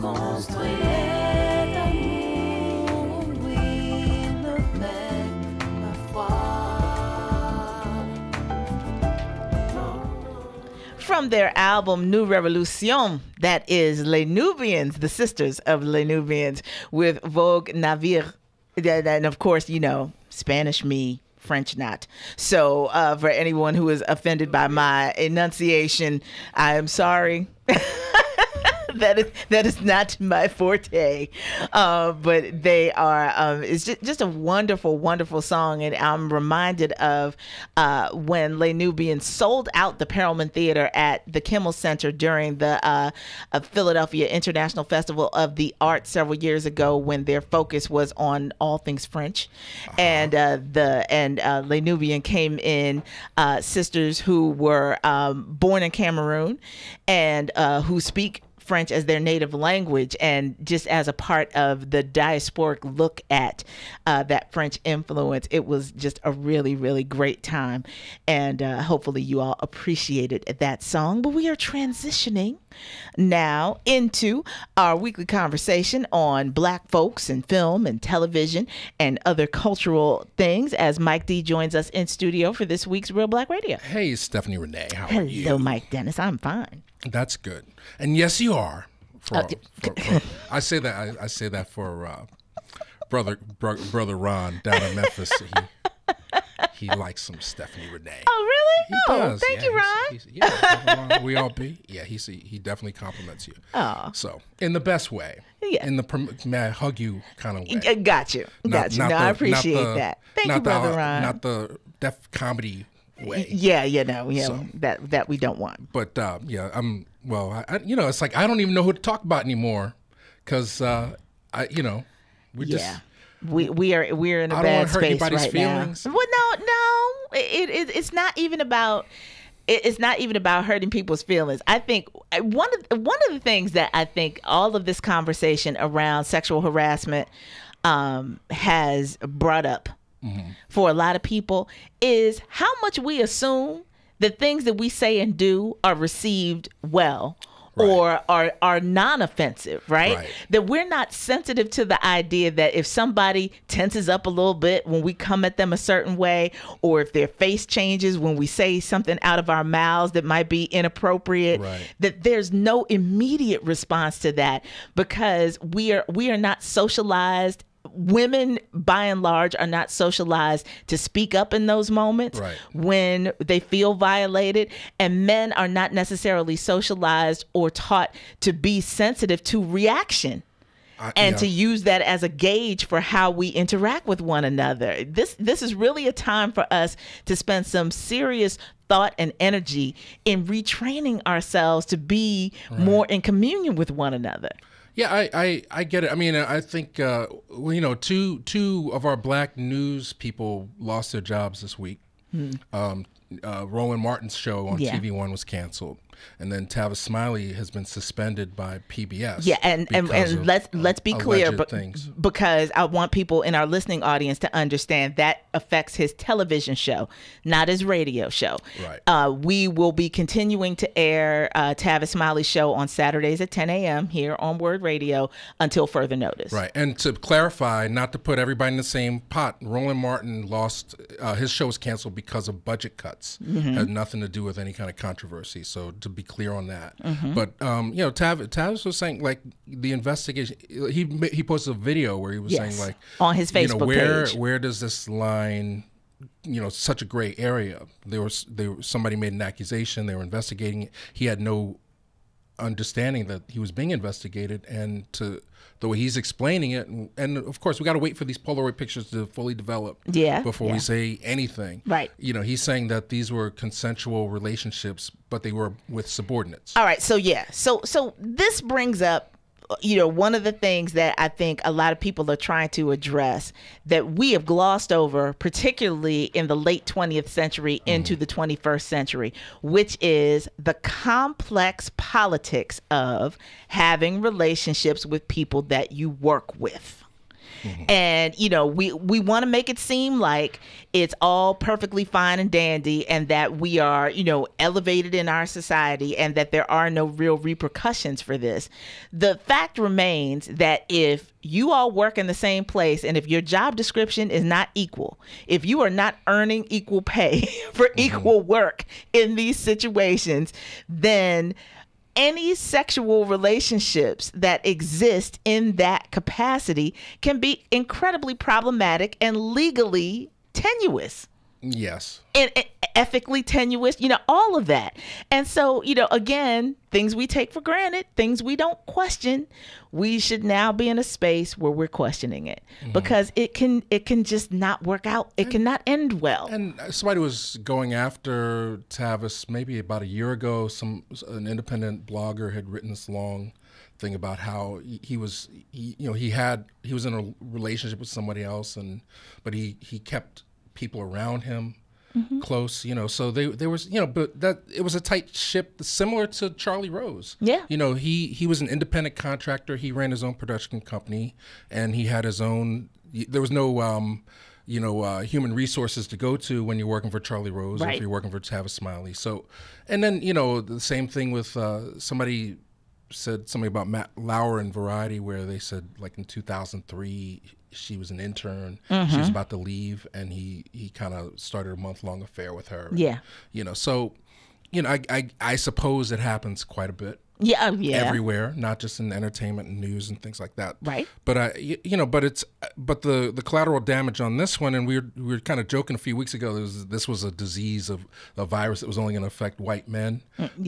construirait d'amour, oui, le fait, ma foi. From their album New Revolution, that is Les Nubians, the sisters of Les Nubians, with Vogue Navire. And of course, you know, Spanish me, French not. So for anyone who is offended by my enunciation, I am sorry. That is not my forte, but they are. It's just a wonderful, wonderful song, and I'm reminded of when Les Nubians sold out the Perelman Theater at the Kimmel Center during the Philadelphia International Festival of the Arts several years ago, when their focus was on all things French, and Les Nubians came in, sisters who were born in Cameroon and who speak French as their native language, and just as a part of the diasporic look at that French influence, it was just a really, really great time, and hopefully you all appreciated that song. But we are transitioning now into our weekly conversation on Black folks and film and television and other cultural things, as Mike D joins us in studio for this week's Real Black Radio. Hey, Stephanie Renee, how are you? Hello, Mike Dennis. I'm fine. That's good. And yes, you are. I say that for brother Ron down in Memphis. He likes some Stephanie Renee. Oh, really? He does. Thank you, Ron. Yeah, we all be. Yeah, he definitely compliments you. Oh. So in the best way. Yeah. In the may I hug you kind of way. Got you. No, I appreciate that. Thank you, brother Ron. Not the deaf comedy way. Yeah, so, that we don't want. But it's like I don't even know who to talk about anymore, because we're in a bad space right now. Well, no, it's not even about. It's not even about hurting people's feelings. I think one of the things that I think all of this conversation around sexual harassment has brought up for a lot of people is how much we assume the things that we say and do are received well. Right. Or are non-offensive, right? That we're not sensitive to the idea that if somebody tenses up a little bit when we come at them a certain way, or if their face changes when we say something out of our mouths that might be inappropriate, that there's no immediate response to that, because we are not socialized. Women, by and large, are not socialized to speak up in those moments when they feel violated. And men are not necessarily socialized or taught to be sensitive to reaction and to use that as a gauge for how we interact with one another. This is really a time for us to spend some serious thought and energy in retraining ourselves to be more in communion with one another. Yeah, I get it. I mean, I think, two of our Black news people lost their jobs this week. Roland Martin's show on TV One was canceled. And then Tavis Smiley has been suspended by PBS. Yeah, and let's be clear, because I want people in our listening audience to understand that affects his television show, not his radio show. Right. We will be continuing to air Tavis Smiley's show on Saturdays at 10 a.m. here on WURD Radio until further notice. Right. And to clarify, not to put everybody in the same pot, Roland Martin lost his show was canceled because of budget cuts. Had nothing to do with any kind of controversy. So to be clear on that. But Tavis was saying, like, the investigation, he posted a video where he was saying, like, on his Facebook page, where does this line, such a gray area. Somebody made an accusation, they were investigating it. He had no understanding that he was being investigated, and to the way he's explaining it, and of course we got to wait for these Polaroid pictures to fully develop before we say anything. Right. He's saying that these were consensual relationships, but they were with subordinates. All right. So so this brings up, one of the things that I think a lot of people are trying to address that we have glossed over, particularly in the late 20th century into the 21st century, which is the complex politics of having relationships with people that you work with. And, you know, we want to make it seem like it's all perfectly fine and dandy and that we are, you know, elevated in our society and that there are no real repercussions for this. The fact remains that if you all work in the same place and if your job description is not equal, if you are not earning equal pay for equal work in these situations, then any sexual relationships that exist in that capacity can be incredibly problematic and legally tenuous. Yes. And ethically tenuous, you know, all of that. And so, you know, again, things we take for granted, things we don't question, we should now be in a space where we're questioning it because it can just not work out. It cannot end well. And somebody was going after Tavis maybe about a year ago. An independent blogger had written this long thing about how he was in a relationship with somebody else, but he kept people around him close, you know, so there was, you know, but that it was a tight ship similar to Charlie Rose. Yeah. You know, he was an independent contractor. He ran his own production company and he had his own, there was no, human resources to go to when you're working for Charlie Rose or if you're working for Tavis Smiley. So, and then, you know, the same thing with somebody said something about Matt Lauer in Variety where they said like in 2003, she was an intern. She was about to leave, and he kind of started a month-long affair with her. Yeah. You know, so, you know, I suppose it happens quite a bit. Yeah. Everywhere, not just in entertainment and news and things like that. Right. But but the collateral damage on this one, and we were kind of joking a few weeks ago. This was a disease of a virus that was only going to affect white men.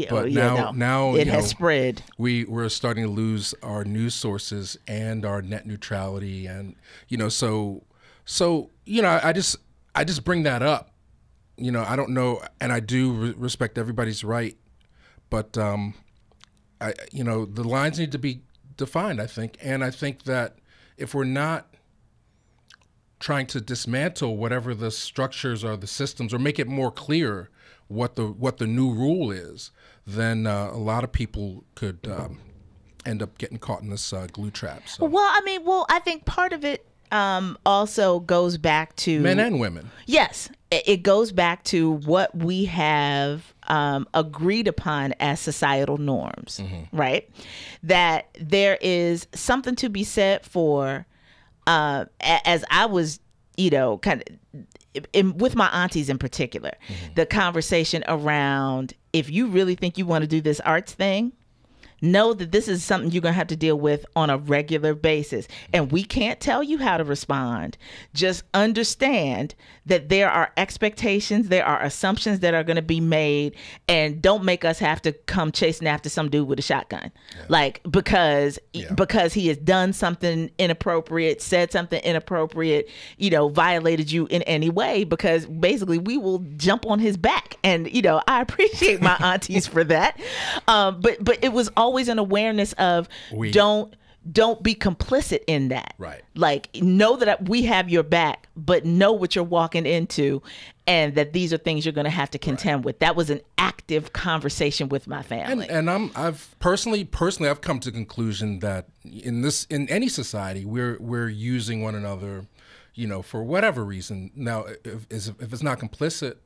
But now it has spread. We're starting to lose our news sources and our net neutrality, and you know, so you know, I just bring that up. You know, I don't know, and I do respect everybody's right, but you know, the lines need to be defined, I think. And I think that if we're not trying to dismantle whatever the structures or the systems or make it more clear what the new rule is, then a lot of people could end up getting caught in this glue trap. So. Well, I think part of it also goes back to men and women. Yes, it goes back to what we have agreed upon as societal norms, right? That there is something to be said for, as I was, you know, kind of with my aunties in particular, the conversation around if you really think you want to do this arts thing, know that this is something you're going to have to deal with on a regular basis. And we can't tell you how to respond. Just understand that there are expectations, there are assumptions that are going to be made, and don't make us have to come chasing after some dude with a shotgun. Like, because he has done something inappropriate, said something inappropriate, you know, violated you in any way, because basically we will jump on his back. And, you know, I appreciate my aunties for that. But it was always an awareness of don't be complicit in that. Right. Like, know that we have your back, but know what you're walking into, and that these are things you're going to have to contend with. That was an active conversation with my family. And I've personally I've come to the conclusion that in any society we're using one another, you know, for whatever reason. Now, if it's not complicit,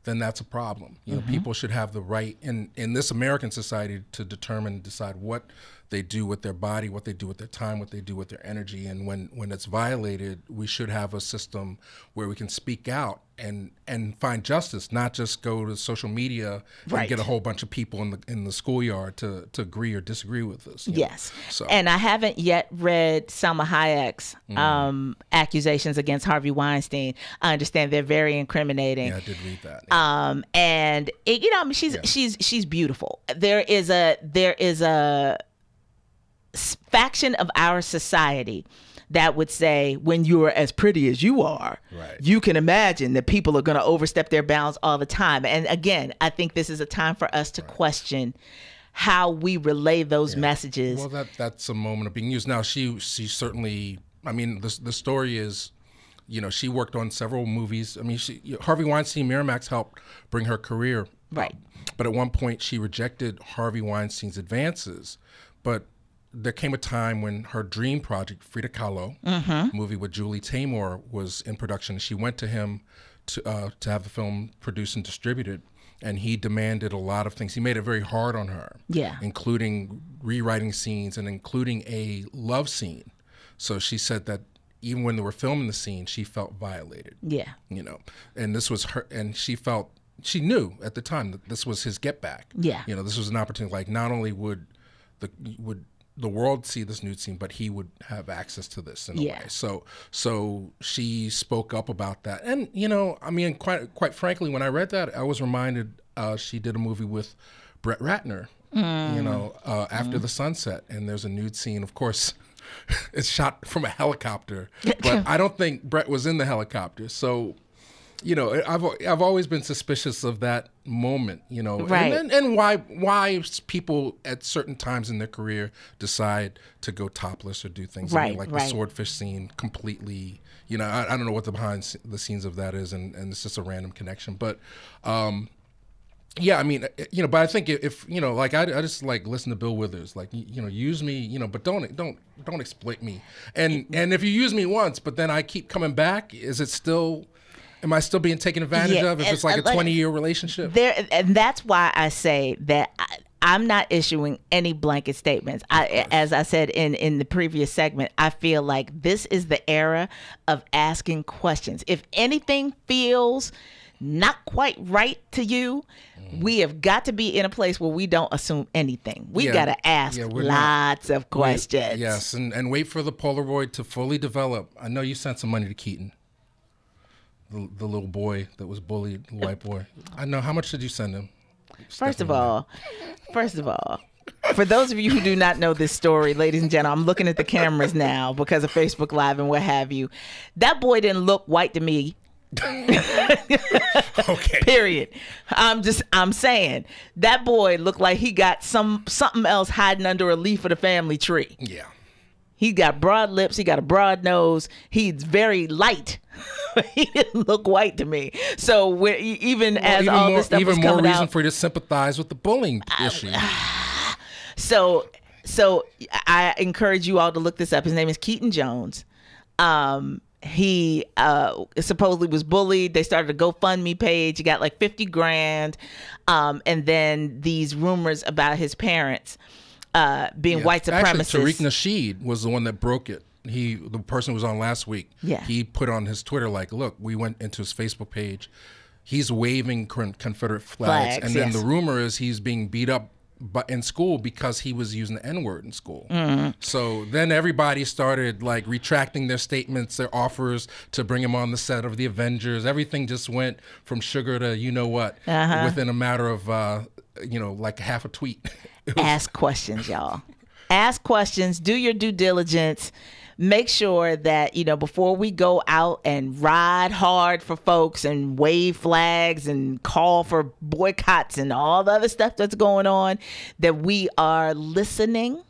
then that's a problem. You know, people should have the right in this American society to determine and decide what they do with their body, what they do with their time, what they do with their energy. And when it's violated, we should have a system where we can speak out and find justice, not just go to social media and get a whole bunch of people in the schoolyard to agree or disagree with us. Yes. So. And I haven't yet read Salma Hayek's accusations against Harvey Weinstein. I understand they're very incriminating. Yeah, I did read that. Yeah. And it, you know, I mean, she's beautiful. There is a faction of our society that would say, when you are as pretty as you are, you can imagine that people are going to overstep their bounds all the time. And again, I think this is a time for us to question how we relay those messages. Well, that's a moment of being used. Now, she certainly, I mean, the story is, you know, she worked on several movies. I mean, Harvey Weinstein, Miramax helped bring her career up. But at one point, she rejected Harvey Weinstein's advances. But there came a time when her dream project, Frida Kahlo, movie with Julie Taymor, was in production. She went to him to have the film produced and distributed, and he demanded a lot of things. He made it very hard on her, including rewriting scenes and including a love scene. So she said that even when they were filming the scene, she felt violated. Yeah. You know, and this was her, and she knew at the time that this was his get back. Yeah. You know, this was an opportunity, like, not only would the world see this nude scene, but he would have access to this in a way. So she spoke up about that. And, you know, I mean, quite frankly, when I read that, I was reminded she did a movie with Brett Ratner, you know, After the Sunset, and there's a nude scene. Of course, it's shot from a helicopter, but I don't think Brett was in the helicopter. So, you know, I've always been suspicious of that moment, you know, and why people at certain times in their career decide to go topless or do things like the swordfish scene completely. You know, I don't know what the behind the scenes of that is, and it's just a random connection, but. Yeah, I mean, you know, but I think if you know, like I just like listen to Bill Withers, like you know, use me, you know, but don't exploit me. And if you use me once, but then I keep coming back, is it still? Am I still being taken advantage of if it's like a 20-year relationship? And that's why I say that I'm not issuing any blanket statements. As I said in the previous segment, I feel like this is the era of asking questions. If anything feels not quite right to you, we have got to be in a place where we don't assume anything. We got to ask lots of questions. Yes, and wait for the Polaroid to fully develop. I know you sent some money to Keaton, the little boy that was bullied, the white boy. I know. How much did you send him? First of all, for those of you who do not know this story, ladies and gentlemen, I'm looking at the cameras now because of Facebook Live and what have you. That boy didn't look white to me. Okay. Period. I'm saying that boy looked like he got something else hiding under a leaf of the family tree. Yeah. He got broad lips. He got a broad nose. He's very light. He didn't look white to me. So even all this stuff was coming out, even more reason for you to sympathize with the bullying issue. So I encourage you all to look this up. His name is Keaton Jones. He supposedly was bullied. They started a GoFundMe page. He got like 50 grand. And then these rumors about his parents being white supremacists. Actually, Tariq Nasheed was the one that broke it. The person who was on last week. Yeah. He put on his Twitter, like, look, we went into his Facebook page. He's waving Confederate flags. And then the rumor is he's being beat up in school because he was using the N-word in school. So then everybody started like retracting their statements, their offers to bring him on the set of The Avengers. Everything just went from sugar to you know what within a matter of like half a tweet. Ask questions, y'all. Ask questions. Do your due diligence. Make sure that, before we go out and ride hard for folks and wave flags and call for boycotts and all the other stuff that's going on, that we are listening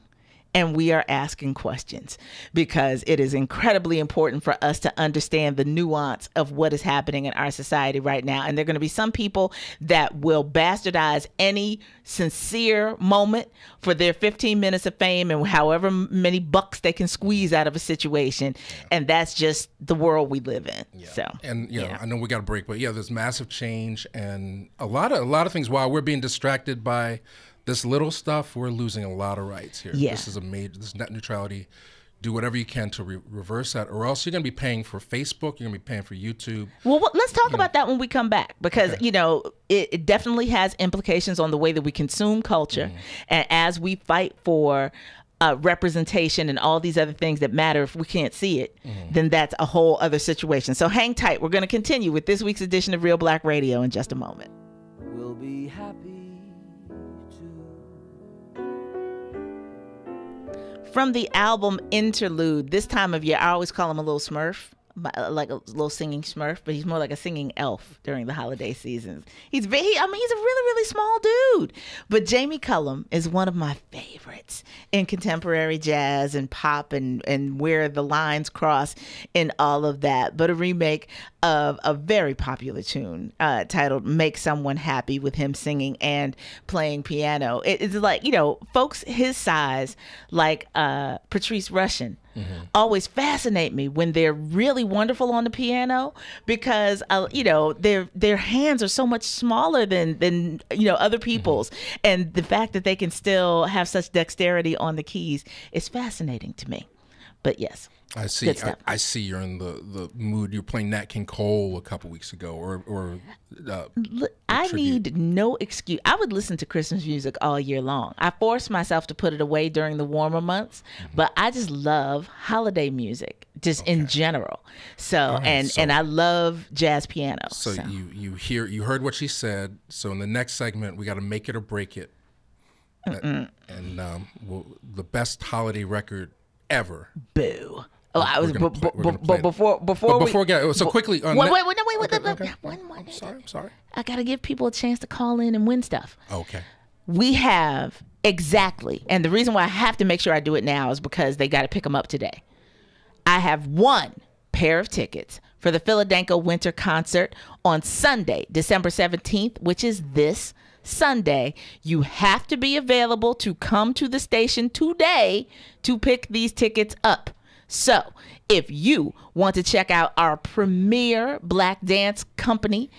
and we are asking questions, because it is incredibly important for us to understand the nuance of what is happening in our society right now. And there are going to be some people that will bastardize any sincere moment for their 15 minutes of fame and however many bucks they can squeeze out of a situation. And that's just the world we live in. So, and I know we got a break, but there's massive change and a lot of things. While we're being distracted by this little stuff, we're losing a lot of rights here. This is this net neutrality. Do whatever you can to reverse that, or else you're going to be paying for Facebook. You're going to be paying for YouTube. Well, let's talk about that when we come back, because it definitely has implications on the way that we consume culture, and as we fight for representation and all these other things that matter. If we can't see it, then that's a whole other situation. So hang tight. We're going to continue with this week's edition of Reelblack Radio in just a moment. We'll be happy. From the album Interlude, this time of year, I always call him a little Smurf. like a little singing Smurf, but he's more like a singing elf during the holiday seasons. He's a really small dude. But Jamie Cullum is one of my favorites in contemporary jazz and pop and where the lines cross in all of that. But a remake of a very popular tune titled "Make Someone Happy" with him singing and playing piano. It's like, folks his size, like Patrice Rushen, always fascinate me when they're really wonderful on the piano, because their hands are so much smaller than other people's, and the fact that they can still have such dexterity on the keys is fascinating to me. But yes, I see. I see you're in the mood. You're playing Nat King Cole a couple weeks ago, or I need no excuse. I would listen to Christmas music all year long. I force myself to put it away during the warmer months, but I just love holiday music, just in general. So, right, and I love jazz piano. So you heard what she said. So in the next segment, we got to make it or break it, and the best holiday record ever. Boo. Oh, I was before we get so quickly. Wait, I'm sorry. I gotta give people a chance to call in and win stuff. Okay. We have exactly, and the reason why I have to make sure I do it now is because they got to pick them up today. I have one pair of tickets for the Philadelphia Winter Concert on Sunday, December 17th, which is this Sunday. You have to be available to come to the station today to pick these tickets up. So if you want to check out our premier Black dance company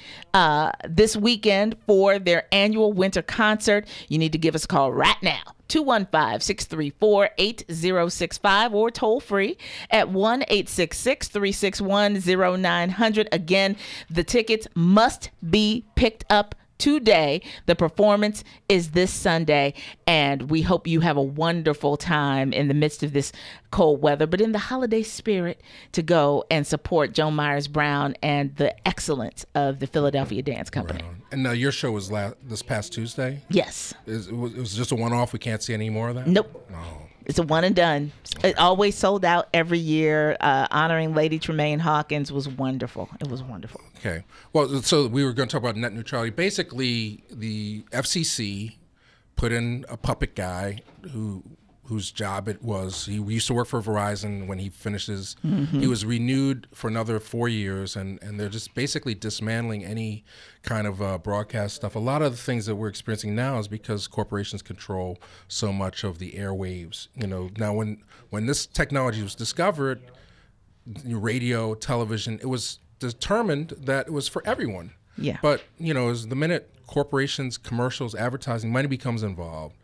this weekend for their annual winter concert, you need to give us a call right now. 215-634-8065 or toll free at 1-866-361-0900. Again, the tickets must be picked up today. The performance is this Sunday, and we hope you have a wonderful time in the midst of this cold weather, but in the holiday spirit, to go and support Joan Myers Brown and the excellence of the Philadelphia Dance Company. Right. And your show was this past Tuesday? Yes. It was just a one-off? We can't see any more of that? Nope. No. It's a one and done. It always sold out every year. Honoring Lady Tremaine Hawkins was wonderful. It was wonderful. Okay. Well, so we were going to talk about net neutrality. Basically, the FCC put in a puppet guy whose job it was. He used to work for Verizon. When he finishes, he was renewed for another 4 years, and they're just basically dismantling any kind of broadcast stuff. A lot of the things that we're experiencing now is because corporations control so much of the airwaves. Now when this technology was discovered, radio, television, it was determined that it was for everyone. Yeah. But as the minute corporations, commercials, advertising, money becomes involved,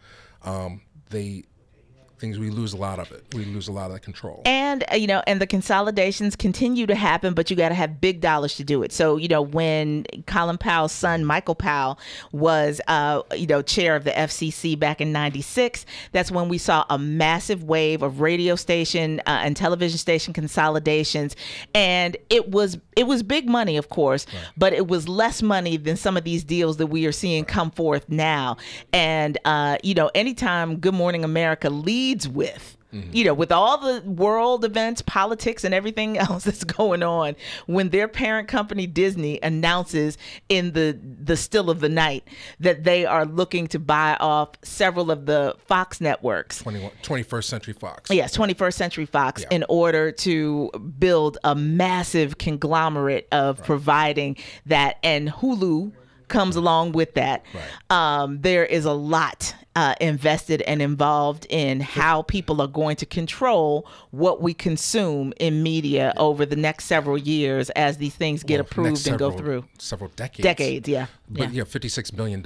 we lose a lot of it. We lose a lot of the control. And, and the consolidations continue to happen, but you got to have big dollars to do it. So, when Colin Powell's son, Michael Powell, was, chair of the FCC back in '96, that's when we saw a massive wave of radio station and television station consolidations. And it was big money, of course, right, but it was less money than some of these deals that we are seeing come forth now. And, anytime Good Morning America leads with, with all the world events, politics, and everything else that's going on, when their parent company Disney announces in the still of the night that they are looking to buy off several of the Fox networks, 21st Century Fox. Yes, 21st Century Fox, in order to build a massive conglomerate of providing that, and Hulu comes along with that. Right. There is a lot invested and involved in how people are going to control what we consume in media over the next several years as these things get approved and go through. Several decades. Decades, yeah. But $56 billion,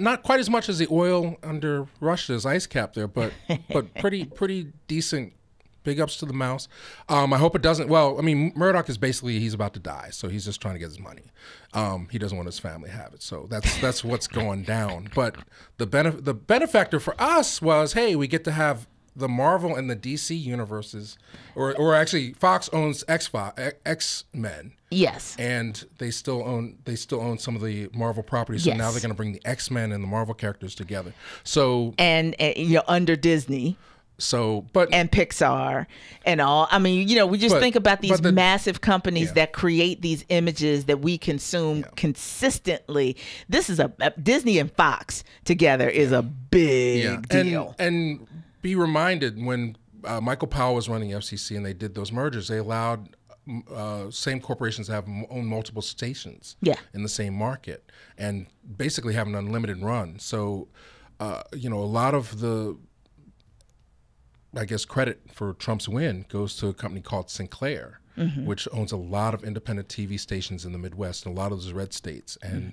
not quite as much as the oil under Russia's ice cap there, but pretty decent. Big ups to the mouse. I hope it doesn't. Well, I mean, Murdoch is basically, he's about to die, so he's just trying to get his money. He doesn't want his family to have it, so that's what's going down. But the benefactor for us was, hey, we get to have the Marvel and the DC universes, or actually, Fox owns X-Men. Yes. And they still own some of the Marvel properties. So now they're going to bring the X-Men and the Marvel characters together. So and under Disney. So, but and Pixar and all. I mean, we just think about these massive companies that create these images that we consume consistently. This is Disney and Fox together is a big deal. And be reminded when Michael Powell was running the FCC and they did those mergers, they allowed same corporations to own multiple stations in the same market and basically have an unlimited run. So, a lot of the, I guess, credit for Trump's win goes to a company called Sinclair, which owns a lot of independent TV stations in the Midwest and a lot of those red states. And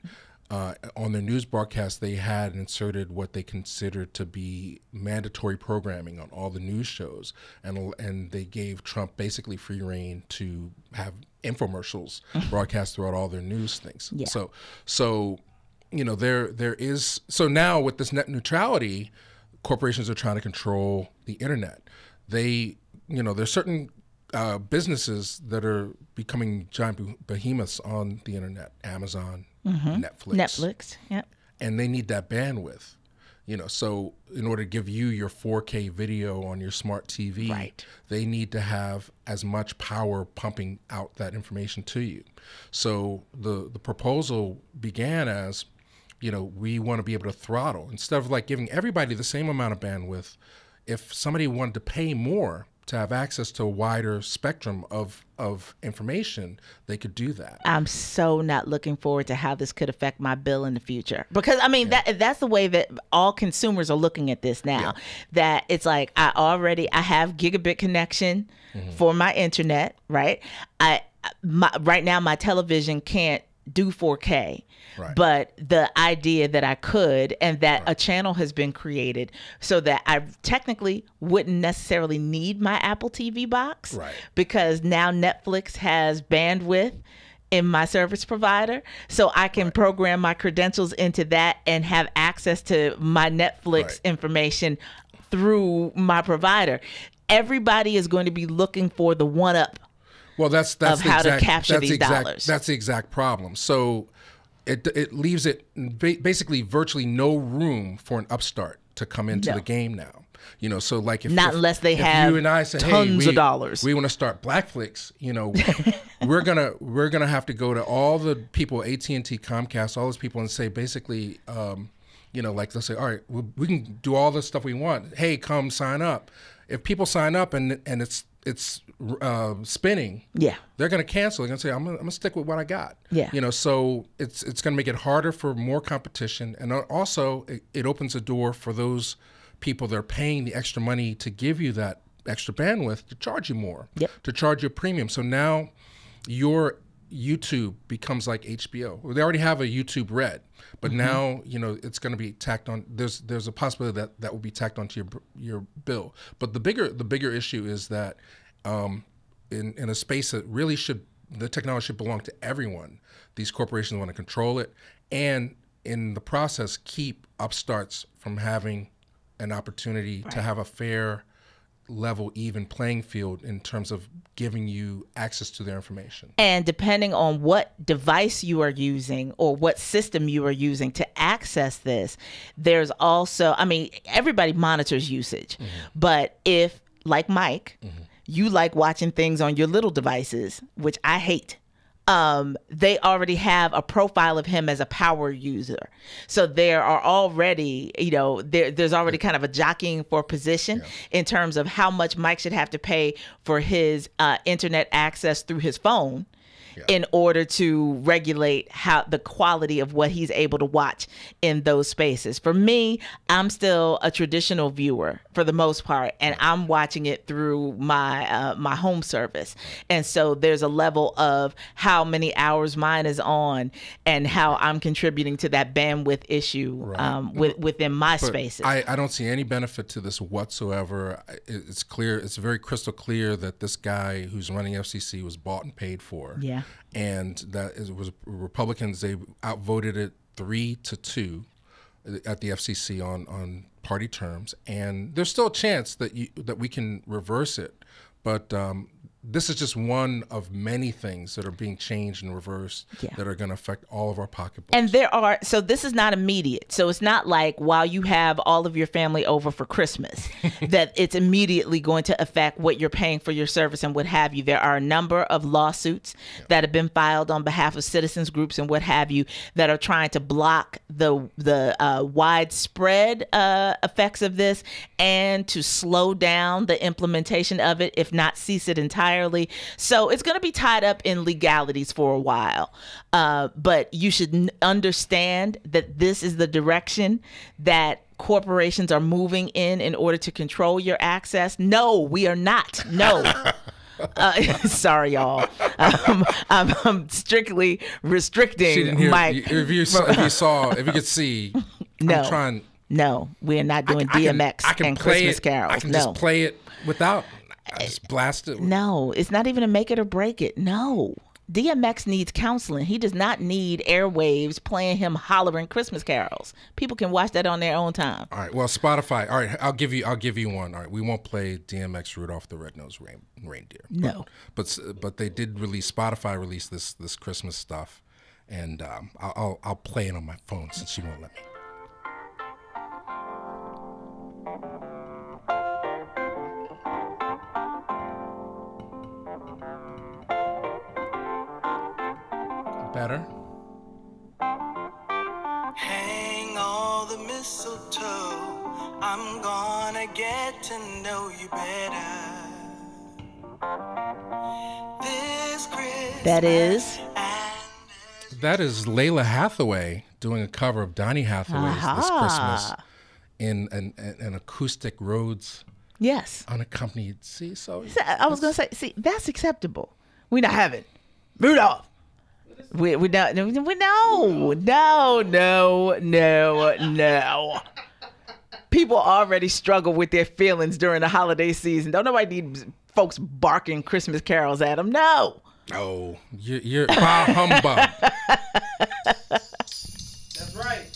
on their news broadcast, they had inserted what they considered to be mandatory programming on all the news shows, and they gave Trump basically free reign to have infomercials broadcast throughout all their news things. Yeah. So there is, so now with this net neutrality, corporations are trying to control the internet. There's certain businesses that are becoming giant behemoths on the internet, Amazon, Netflix, yep. And they need that bandwidth, so in order to give you your 4K video on your smart TV, they need to have as much power pumping out that information to you. So the proposal began as, we want to be able to throttle, instead of like giving everybody the same amount of bandwidth. If somebody wanted to pay more to have access to a wider spectrum of information, they could do that. I'm so not looking forward to how this could affect my bill in the future. Because, I mean, that's the way that all consumers are looking at this now. That it's like, I have gigabit connection for my internet, right? Right now, my television can't do 4K. Right. But the idea that I could, and that a channel has been created so that I technically wouldn't necessarily need my Apple TV box, because now Netflix has bandwidth in my service provider, so I can program my credentials into that and have access to my Netflix information through my provider. Everybody is going to be looking for the one-up. Well, that's of how to capture these dollars. That's the exact problem. So it leaves it basically virtually no room for an upstart to come into the game now. So like unless they have you and I say, tons of dollars, we want to start Blackflix. We're gonna have to go to all the people, AT&T, Comcast, all those people, and say basically, like let's say, all right, we can do all the stuff we want. Hey, come sign up. If people sign up and it's spinning, they're going to cancel. They're going to say, I'm going to stick with what I got. So it's going to make it harder for more competition, and also it opens a door for those people that are paying the extra money to give you that extra bandwidth to charge you more, to charge you a premium. So now your YouTube becomes like HBO. They already have a YouTube Red, but now it's going to be tacked on. There's a possibility that will be tacked onto your bill. But the bigger issue is that in a space that really the technology should belong to everyone, these corporations want to control it, and in the process keep upstarts from having an opportunity to have a fair, level, even playing field in terms of giving you access to their information. And depending on what device you are using or what system you are using to access this, there's also, I mean, everybody monitors usage, but if, like Mike, you like watching things on your little devices, which I hate, they already have a profile of him as a power user. So there are already, there's already kind of a jockeying for position in terms of how much Mike should have to pay for his internet access through his phone in order to regulate how the quality of what he's able to watch in those spaces. For me, I'm still a traditional viewer for the most part, and I'm watching it through my my home service. And so there's a level of how many hours mine is on and how I'm contributing to that bandwidth issue within my spaces. I don't see any benefit to this whatsoever. It's clear, it's very crystal clear that this guy who's running FCC was bought and paid for. And that it was Republicans, they outvoted it 3-2 at the FCC on party terms, and there's still a chance that we can reverse it, but this is just one of many things that are being changed and reversed that are going to affect all of our pocketbooks. And so this is not immediate. So it's not like while you have all of your family over for Christmas that it's immediately going to affect what you're paying for your service and what have you. There are a number of lawsuits that have been filed on behalf of citizens groups and what have you that are trying to block the widespread effects of this and to slow down the implementation of it, if not cease it entirely. So it's going to be tied up in legalities for a while. But you should understand that this is the direction that corporations are moving in order to control your access. No, we are not. No. Sorry, y'all. I'm strictly restricting Mike. If you could see, no, I'm trying. No, we are not doing DMX and Christmas carols. I can just play it without. I just blast it. No, it's not even a make it or break it. No. DMX needs counseling. He does not need airwaves playing him hollering Christmas carols. People can watch that on their own time. All right. Well, Spotify. All right. I'll give you one. All right. We won't play DMX Rudolph the Red-Nosed Reindeer. No. But they did release. Spotify released this Christmas stuff, and I'll play it on my phone since she won't let me. Better. Hang all the mistletoe. I'm gonna get to know you better. This Christmas. That is Lalah Hathaway doing a cover of Donny Hathaway's This Christmas in an acoustic Rhodes. Yes. Unaccompanied. See, I was gonna say, that's acceptable. We not having Rudolph. We don't. No. People already struggle with their feelings during the holiday season. Don't nobody need folks barking Christmas carols at them. No. Oh, you're bah humbug. That's right.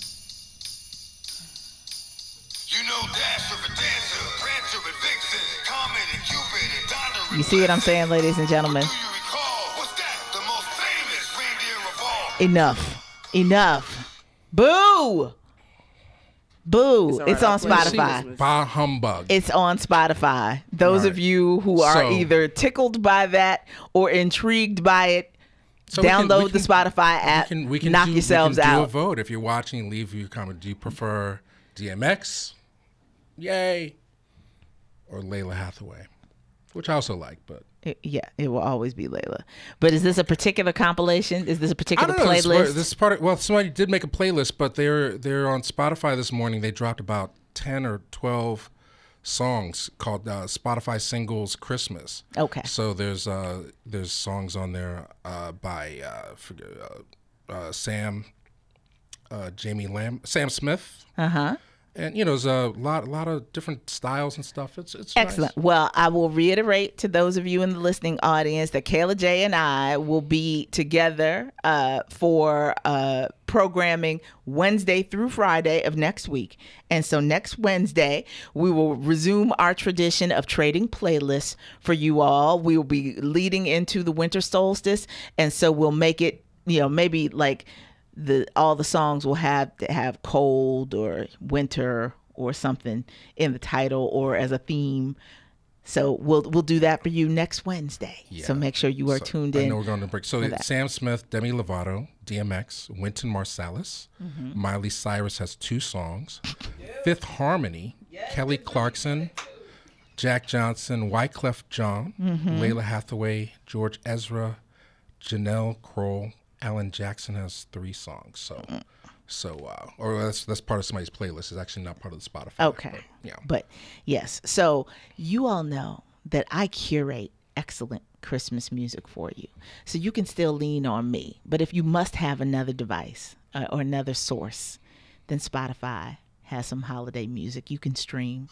You know Dasher and Dancer, Prancer and Vixen, Comet and Cupid and Donner and You see what I'm saying, ladies and gentlemen? Enough. Boo. It's on Spotify. Bah humbug. It's on Spotify. Those of you who are either tickled by that or intrigued by it, download the Spotify app. Knock yourselves out. Do a vote. If you're watching, leave your comment. Do you prefer DMX? Yay. Or Lalah Hathaway? Which I also like, but. It will always be Lalah. But is this a particular compilation? Is this a particular playlist? This is part of, well, somebody did make a playlist, but they're on Spotify this morning. They dropped about 10 or 12 songs called Spotify Singles Christmas. Okay. So there's songs on there by Sam Smith. Uh-huh. And, there's a lot of different styles and stuff. It's excellent. Nice. Well, I will reiterate to those of you in the listening audience that Kayla J and I will be together for programming Wednesday through Friday of next week. And so next Wednesday, we will resume our tradition of trading playlists for you all. We will be leading into the winter solstice. And so we'll make it, maybe like all the songs will have to have cold or winter or something in the title or as a theme. So we'll do that for you next Wednesday. Yeah. So make sure you are tuned in. I know we're going to break. So Sam Smith, Demi Lovato, DMX, Wynton Marsalis, Miley Cyrus has 2 songs. Fifth Harmony, Kelly Clarkson, Jack Johnson, Wyclef Jean, Lalah Hathaway, George Ezra, Janelle Kroll, Alan Jackson has 3 songs. Or that's part of somebody's playlist. It's actually not part of the Spotify. Okay. But yes. So you all know that I curate excellent Christmas music for you. So you can still lean on me. But if you must have another device or another source, then Spotify has some holiday music you can stream.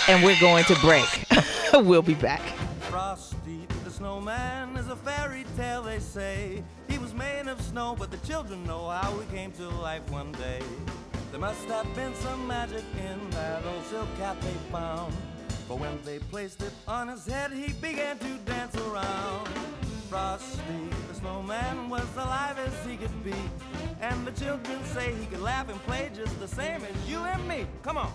And we're going to break. We'll be back. Frosty the snowman is a fairy tale, they say. He was made of snow, but the children know how he came to life one day. There must have been some magic in that old silk cap they found, for when they they placed it on his head, he began to dance around. Frosty the snowman was alive as he could be, and the children say he could laugh and play just the same as you and me. Come on.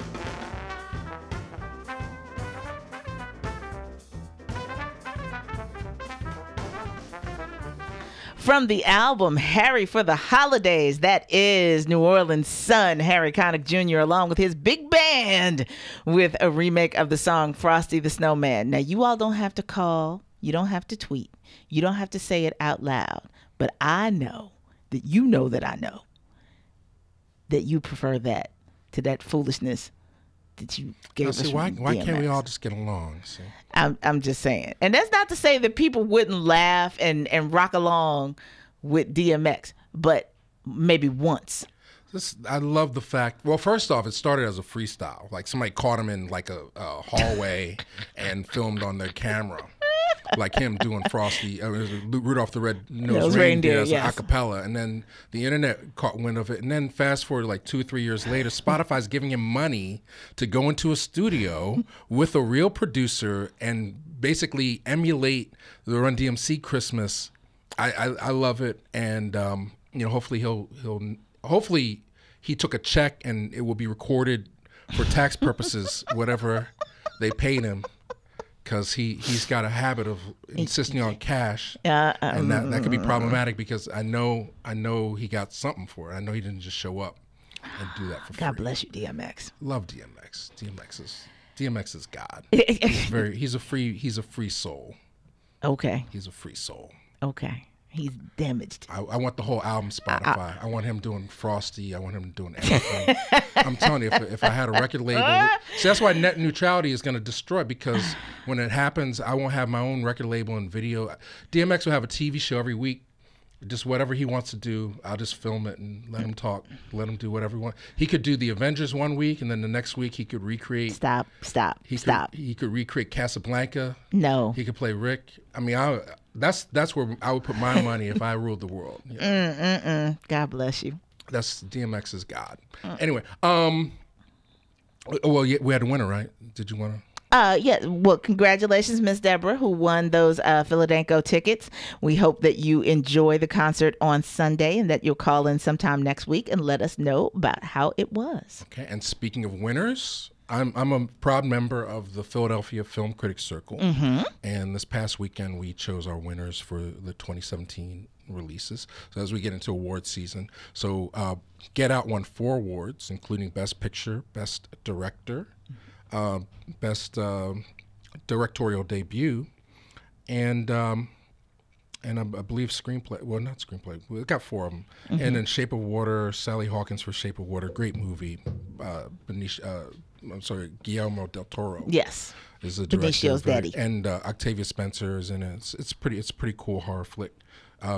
From the album Harry for the Holidays, that is New Orleans' son, Harry Connick Jr., along with his big band, with a remake of the song Frosty the Snowman. Now, you all don't have to call. You don't have to tweet. You don't have to say it out loud. But I know that you know that I know that you prefer that to that foolishness that you gave us. Why can't we all just get along? See? I'm just saying. And that's not to say that people wouldn't laugh and rock along with DMX, but maybe once. I love the fact, well, first off, it started as a freestyle. Like somebody caught him in like a hallway and filmed on their camera. Like him doing Frosty, Rudolph the Red-Nosed Reindeer as yes. a cappella. And then the internet caught wind of it. And then fast forward like 2 or 3 years later, Spotify's giving him money to go into a studio with a real producer and basically emulate the Run DMC Christmas. I love it. And, hopefully hopefully he took a check and it will be recorded for tax purposes, whatever they paid him. Because he's got a habit of insisting on cash, and that could be problematic. Because I know he got something for it. I know he didn't just show up and do that for free. God bless you, DMX. Love DMX. DMX is God. He's a free soul. Okay. He's a free soul. Okay. He's damaged. I want the whole album Spotify. I want him doing Frosty. I want him doing everything. I'm telling you, if I had a record label. See, that's why Net Neutrality is going to destroy, because when it happens, I won't have my own record label and video. DMX will have a TV show every week. Just whatever he wants to do, I'll just film it and let him talk, let him do whatever he wants. He could do the Avengers one week, and then the next week he could recreate. Stop. He could recreate Casablanca. No. He could play Rick. I mean, that's where I would put my money if I ruled the world. Yeah. God bless you. That's DMX is God. Anyway, well, yeah, we had a winner, right? Did you want to? Yeah. Well, congratulations, Miss Deborah, who won those Philadelphia tickets. We hope that you enjoy the concert on Sunday and that you'll call in sometime next week and let us know about how it was. Okay. And speaking of winners, I'm a proud member of the Philadelphia Film Critics Circle. Mm-hmm. And this past weekend, we chose our winners for the 2017 releases. So as we get into award season, so Get Out won 4 awards, including Best Picture, Best Director, Best Directorial Debut, and I believe Screenplay. Well, not Screenplay. We got 4 of them. Mm-hmm. And then Shape of Water, Sally Hawkins for Shape of Water, great movie. Guillermo del Toro. Yes. Is the director. Benicio's daddy. And Octavia Spencer is in it. It's pretty cool horror flick.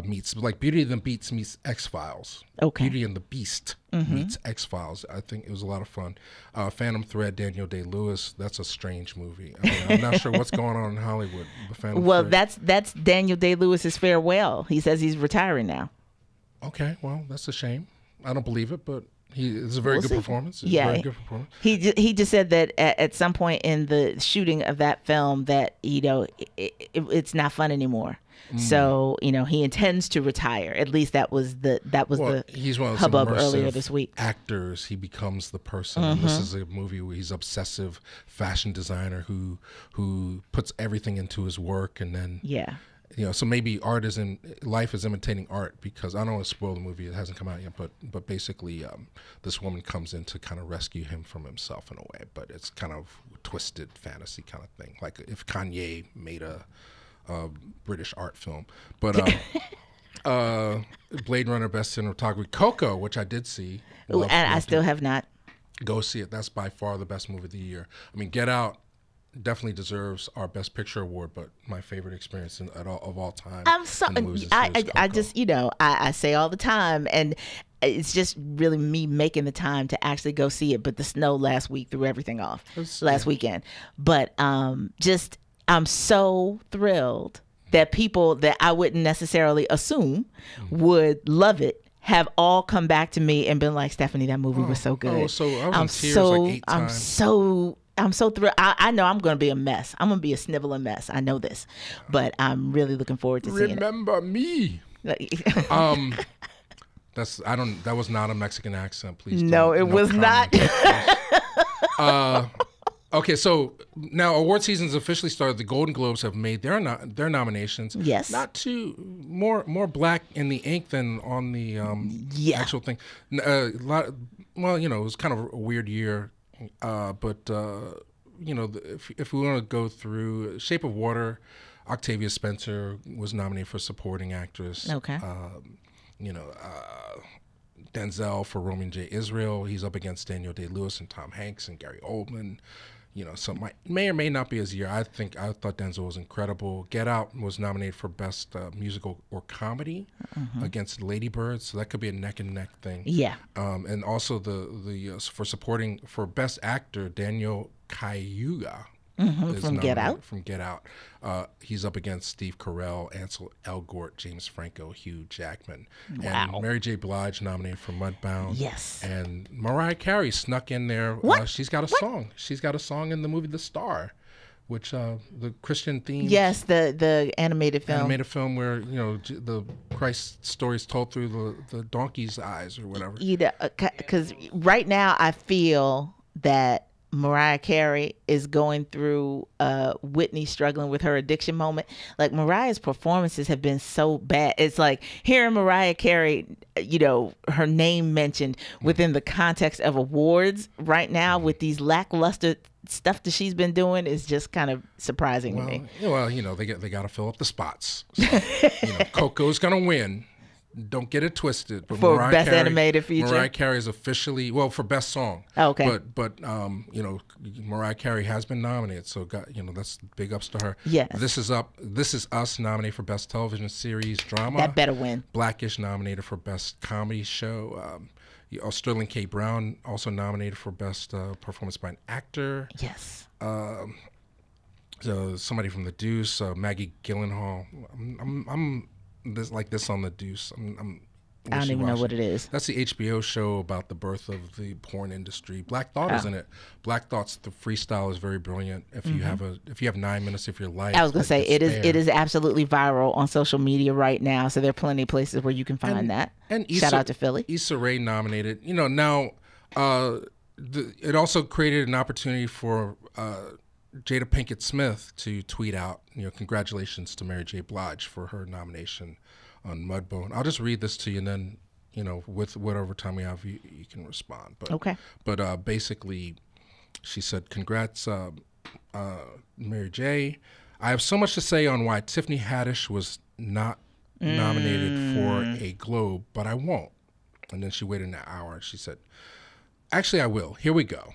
Meets like Beauty and the Beast meets X-Files. Okay. Beauty and the Beast meets X-Files. I think it was a lot of fun. Phantom Thread, Daniel Day-Lewis. That's a strange movie. I mean, I'm not sure what's going on in Hollywood. Well, that's Daniel Day-Lewis's farewell. He says he's retiring now. Okay, well, that's a shame. I don't believe it, but it's a very good performance. It's yeah, a very good performance. He just said that at some point in the shooting of that film that it's not fun anymore. So he intends to retire. At least that was the he's one of those hubbub earlier this week. Actors, he becomes the person. And this is a movie where he's obsessive fashion designer who puts everything into his work, and then so maybe life is imitating art, because I don't want to spoil the movie. It hasn't come out yet, but basically this woman comes in to kind of rescue him from himself in a way. But it's kind of twisted fantasy kind of thing, like if Kanye made a British art film. But Blade Runner Best Cinematography, Coco, which I did see. And I still have not. Go see it. That's by far the best movie of the year. I mean, Get Out definitely deserves our Best Picture award, but my favorite experience of all time. I'm sorry. I just I say all the time, and it's just really me making the time to actually go see it. But the snow last week threw everything off. Last weekend. But I'm so thrilled that people that I wouldn't necessarily assume would love it have all come back to me and been like, Stephanie, that movie was so good. So I was in tears like 8 times. I'm so I'm so thrilled. I know I'm going to be a mess. I'm going to be a sniveling mess. I know this, but I'm really looking forward to seeing it. Remember me. That was not a Mexican accent, please. No, it was not. Okay, so now award season's officially started. The Golden Globes have made their nominations. Yes. Not too more black in the ink than on the actual thing. It was kind of a weird year, but if we want to go through Shape of Water, Octavia Spencer was nominated for supporting actress. Okay. Denzel for Roman J. Israel. He's up against Daniel Day-Lewis and Tom Hanks and Gary Oldman. Some may or may not be his year. I thought Denzel was incredible. Get Out was nominated for Best Musical or Comedy against Lady Bird, so that could be a neck and neck thing. Yeah. And also for Best Actor, Daniel Kaluuya. From Get Out. From Get Out. He's up against Steve Carell, Ansel Elgort, James Franco, Hugh Jackman. Wow. And Mary J. Blige nominated for Mudbound. Yes. And Mariah Carey snuck in there. What? She's got a song. She's got a song in the movie The Star, which the Christian theme. Yes, the animated film. Animated film where, the Christ story is told through the donkey's eyes or whatever. Because right now I feel that Mariah Carey is going through Whitney struggling with her addiction moment. Like, Mariah's performances have been so bad. It's like hearing Mariah Carey, her name mentioned within the context of awards right now with these lackluster stuff that she's been doing is just kind of surprising to me. Well, they got to fill up the spots. So, Coco's gonna win. Don't get it twisted. But For Mariah Best Carey, Animated Feature? Mariah Carey is officially, for Best Song. Oh, okay. But Mariah Carey has been nominated, so that's big ups to her. Yes. This Is Us nominated for Best Television Series Drama. That better win. Blackish nominated for Best Comedy Show. Sterling K. Brown also nominated for Best Performance by an Actor. Yes. So somebody from The Deuce, Maggie Gyllenhaal. I'm this on The Deuce. I don't even know what it is. That's the HBO show about the birth of the porn industry. Black Thought is in it. Black Thought's the freestyle is very brilliant. If you have 9 minutes of your life, I was gonna say it is absolutely viral on social media right now. So there are plenty of places where you can find that. And shout out to Philly. Issa Rae nominated. Now it also created an opportunity for Jada Pinkett Smith to tweet out, congratulations to Mary J. Blige for her nomination on Mudbone. I'll just read this to you, and then, with whatever time we have, you can respond. But, okay. But basically, she said, congrats, Mary J. I have so much to say on why Tiffany Haddish was not nominated for a Globe, but I won't. And then she waited an hour, and she said, actually, I will. Here we go.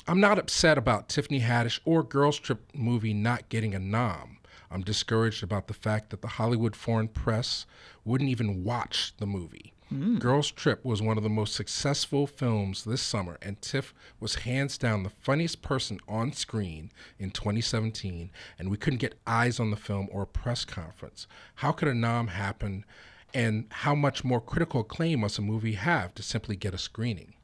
I'm not upset about Tiffany Haddish or Girls Trip movie not getting a nom. I'm discouraged about the fact that the Hollywood foreign press wouldn't even watch the movie. Girls Trip was one of the most successful films this summer, and Tiff was hands down the funniest person on screen in 2017, and we couldn't get eyes on the film or a press conference. How could a nom happen, and how much more critical acclaim must a movie have to simply get a screening?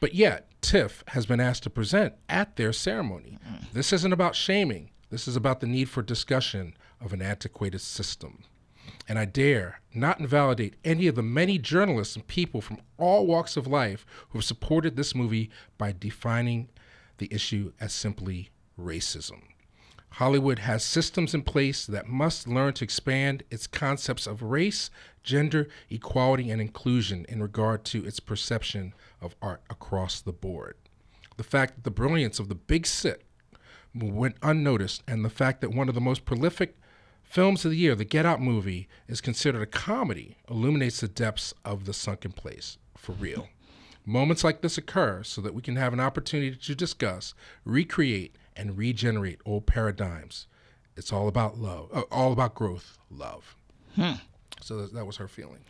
But yet, Tiff has been asked to present at their ceremony. This isn't about shaming. This is about the need for discussion of an antiquated system. And I dare not invalidate any of the many journalists and people from all walks of life who have supported this movie by defining the issue as simply racism. Hollywood has systems in place that must learn to expand its concepts of race, gender, equality, and inclusion in regard to its perception of art across the board. The fact that the brilliance of The Big Sick went unnoticed, and the fact that one of the most prolific films of the year, the Get Out movie, is considered a comedy, illuminates the depths of the sunken place, for real. Moments like this occur so that we can have an opportunity to discuss, recreate, and regenerate old paradigms. It's all about love, all about growth, love. So that was her feeling.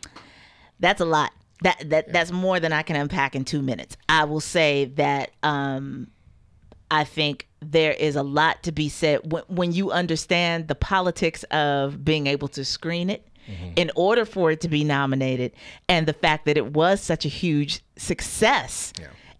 That's a lot. That's more than I can unpack in 2 minutes. I will say that I think there is a lot to be said when you understand the politics of being able to screen it in order for it to be nominated, and the fact that it was such a huge success.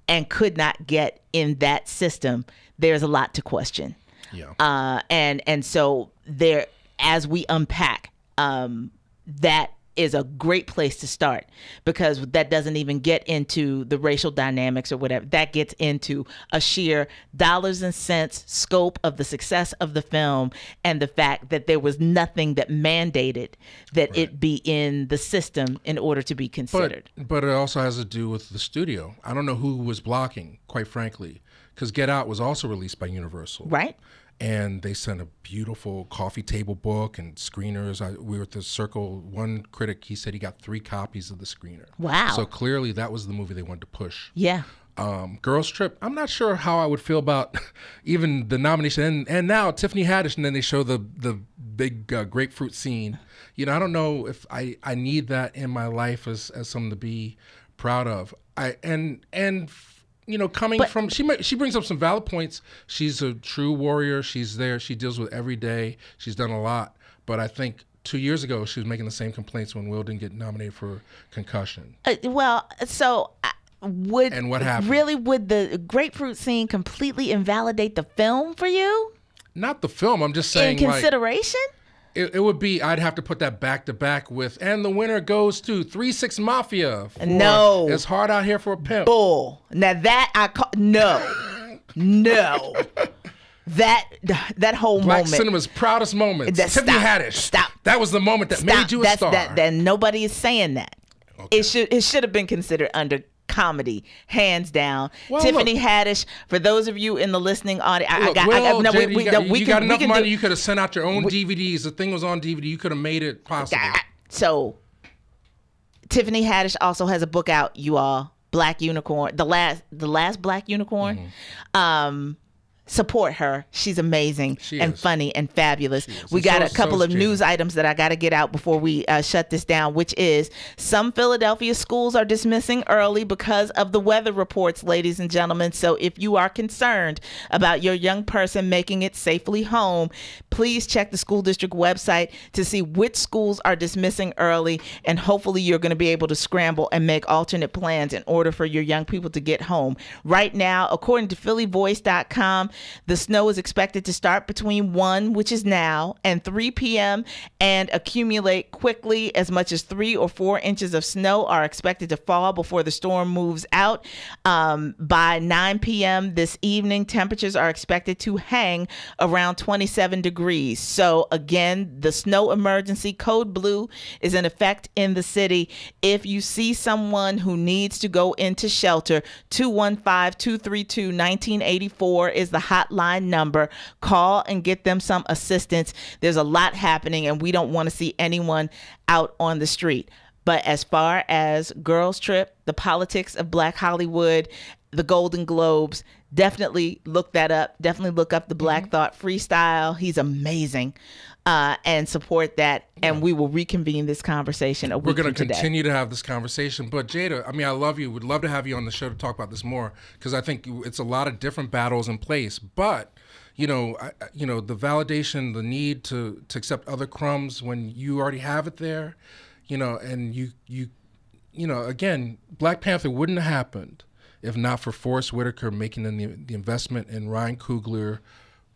and could not get in that system, there's a lot to question. Yeah. And so there, as we unpack, that is a great place to start, because that doesn't even get into the racial dynamics or whatever. That gets into a sheer dollars and cents scope of the success of the film, and the fact that there was nothing that mandated that it be in the system in order to be considered. But it also has to do with the studio. I don't know who was blocking, quite frankly, because Get Out was also released by Universal. Right. And they sent a beautiful coffee table book and screeners. We were at the Circle. One critic, he said he got 3 copies of the screener. Wow. So clearly that was the movie they wanted to push. Yeah. Girls Trip, I'm not sure how I would feel about even the nomination. And now Tiffany Haddish, and then they show the big grapefruit scene. You know, I don't know if I need that in my life as something to be proud of. You know, from she brings up some valid points. She's a true warrior. She's there. She deals with every day. She's done a lot. But I think 2 years ago she was making the same complaints when Will didn't get nominated for Concussion. And what happened? Really, would the grapefruit scene completely invalidate the film for you? Not the film. I'm just saying, in consideration. It would be, I'd have to put that back to back with, and the winner goes to 3-6 Mafia. No. It's hard out here for a pimp. Bull. Now that no. That whole Black moment. cinema's proudest moments. Tiffany Haddish. Stop. That was the moment that made you a star. That nobody is saying that. Okay. It should have been considered under comedy, hands down. Well, Tiffany look, Haddish, for those of you in the listening audience, you got enough money. You could have sent out your own DVDs. The thing was on DVD. You could have made it possible. So, Tiffany Haddish also has a book out, you all. Black Unicorn, the last Black Unicorn. Mm-hmm. Support her. She's amazing and funny and fabulous. We And got a couple of news items that I got to get out before we shut this down, which is some Philadelphia schools are dismissing early because of the weather reports, ladies and gentlemen. So if you are concerned about your young person making it safely home, please check the school district website to see which schools are dismissing early, and hopefully you're going to be able to scramble and make alternate plans in order for your young people to get home. Right now, according to phillyvoice.com, the snow is expected to start between 1, which is now, and 3 p.m. and accumulate quickly. As much as 3 or 4 inches of snow are expected to fall before the storm moves out. By 9 p.m. this evening, temperatures are expected to hang around 27 degrees. So again, the snow emergency, code blue, is in effect in the city. If you see someone who needs to go into shelter, 215-232-1984 is the hotline number. Call and get them some assistance. There's a lot happening, and we don't want to see anyone out on the street. But as far as Girls Trip, the politics of Black Hollywood, the Golden Globes, definitely look that up. Definitely look up the Black Thought freestyle. He's amazing. And support that. And we will reconvene this conversation a week from today. We're going to continue to have this conversation. But Jada, I mean, I love you. Would love to have you on the show to talk about this more, because I think it's a lot of different battles in place. But the validation, the need to accept other crumbs when you already have it there, and you again, Black Panther wouldn't have happened if not for Forrest Whitaker making the investment in Ryan Coogler,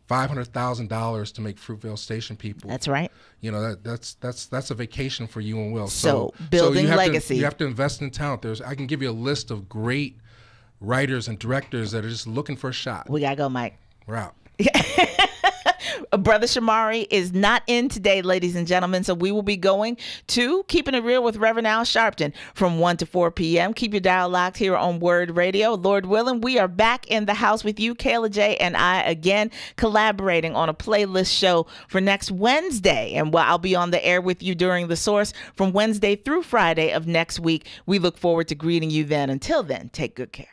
$500,000 to make Fruitvale Station people. That's right. That's a vacation for you and Will. So building legacy. You have to invest in talent. I can give you a list of great writers and directors that are just looking for a shot. We gotta go, Mike. We're out. Brother Shamari is not in today, ladies and gentlemen, so we will be going to Keeping It Real with Reverend Al Sharpton from 1 to 4 p.m. Keep your dial locked here on WURD Radio. Lord willing, we are back in the house with you, Kayla J. and I, again, collaborating on a playlist show for next Wednesday. And I'll be on the air with you during The Source from Wednesday through Friday of next week. We look forward to greeting you then. Until then, take good care.